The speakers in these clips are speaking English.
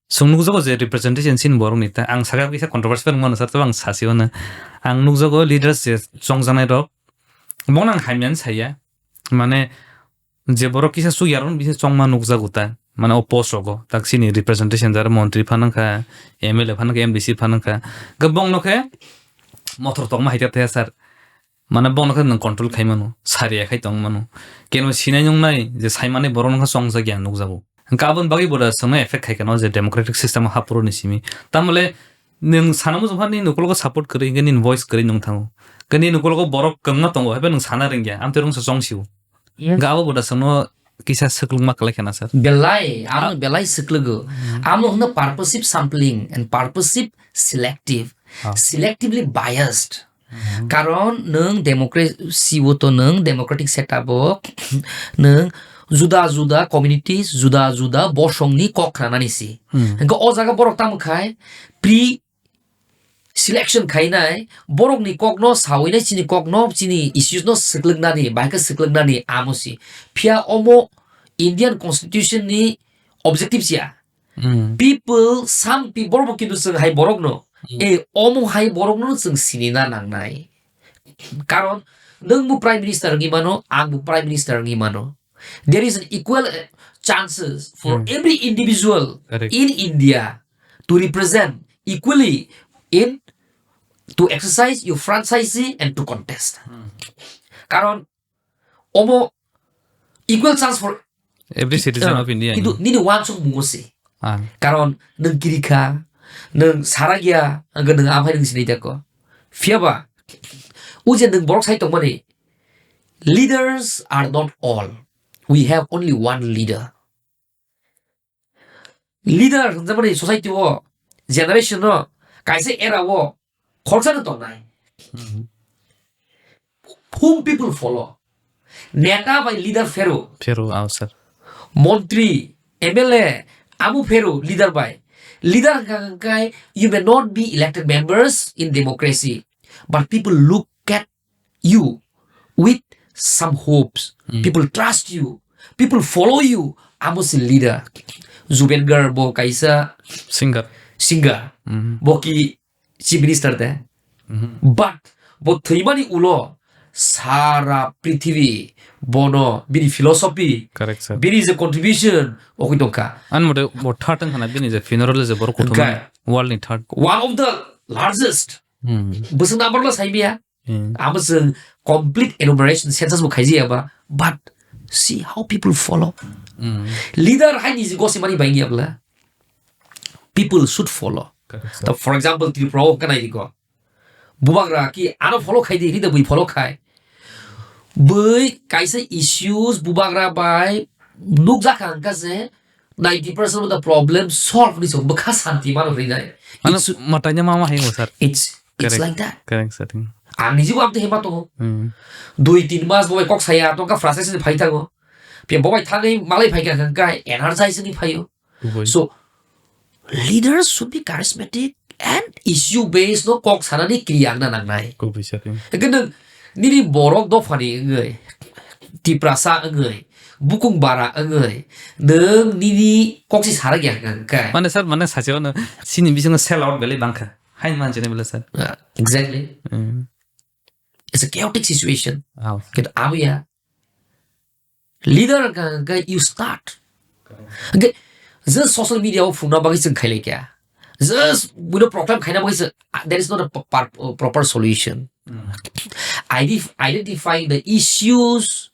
sung nukjago je representation sin borok ni ta ang saga kisa controversial ngano sar to ang sasio na ang nukjago leaders je chongjanai rok monang haimyan saya mane je borok kisa su yaron bisi chongma nukjago ta mane opos rogo tak sini representation jar montri phanangkha MLA phanangkha MDC phanangkha gabong nokhe motor tongma haita ta sar mane bong nokhe nang control khaimanu saria khai tongmanu keno sinai nongnai je saimane borok nokha chongja gyan nukjago Kabun bagi boda sama effect kai kana je democratic system hapuro ni simi tamale ning sanamu jofani nukolo support kari gani voice kari nung thango gani nukolo borok kangna tongo habe nung sana rengya amterung sa songsiu gawo boda sama kisa seklungma kala kana sir belai seklugo amo hna purposive sampling and purposive selective selectively biased karon nung democracy woto nung democratic setup nung juda communities juda bosongni kokranani si engko o jaga borok tamkhai pre selection khainai borok ni kokno sawinai chini kokno chini issues no siklugnani baika siklugnani amosi phia omo Indian constitution ni objective sia people some people borok kindu sing hai borok no omo hai borok no sing sinina nangnai karon nung mu prime minister ngi mano ang mu prime minister ngi mano there is an equal chances for every individual in India to represent equally in to exercise your franchisee and to contest. Karon omo equal chance for every citizen of India. Itu nini wansung mungose. Karon neng kirika neng saragya angga neng apa neng sini dako. Fiaba ujian neng borok sai tongmani. Leaders are not all. We have only one leader. Leader zamani society wo generation no kaise era wo khorsa to nai. Whom people follow. Neta by leader Pharaoh. Sir. Montri, MLA, Amu Pharaoh, leader by. Leader kai you may not be elected members in democracy, but people look at you with some hopes. People trust you. People follow you. Amos leader. Zubengar bo kaisa singer. Boki chief minister de. But bo thimani ulo sara prithvi bono bini philosophy. Correct sir. Bini is a contribution. Okidonka. And what third and bini is a funeral is a borok world in third. One of the largest. Busan amarla saibia. Amos complete enumeration census mo khaiji ba. But see how people follow. Leader hai ni go simani bangi abla. People should follow. For example, Tiprasa kana iko. Bubagra ki ano follow khai di hida bui follow khai. Bui kaisa issues bubagra by nukja kan ka se 90% of the problem solve ni so bakha santi mano rinai. Ano matanya mama hai mo sir. It's like that. Correct sir. Ang nijigo amte hema to. 2-3 mas boy kok saya to ka frustration ni phaita go. Pia boy thani malai phai ka kai energize ni phayo. So leaders should be charismatic and issue based no kok sanani kriyang na nangnai. Ko bisa ting. Ekeng nini borok do phani ngai. Tiprasa ngai. Bukung bara ngai. Neng nini kok si sara gyang kai. Mane sir mane sajo na sini bising sell out bele bangkha. Hai man jene bele sir. Exactly. It's a chaotic situation. Kita abuya. Leader ka you start. Okay. Just social media of funa bagi sing khaile kya. Just with a program khaina bagi there is not a proper solution. Identifying the issues,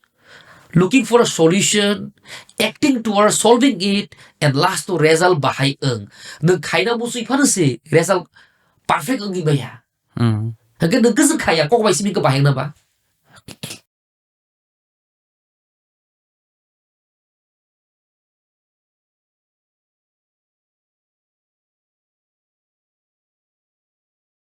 looking for a solution, acting towards solving it, and last to result bahai eng. Neng khaina musu ifan se result perfect eng gibaya. Hangga neng kesu khaya kok bai simi ke bahai na ba.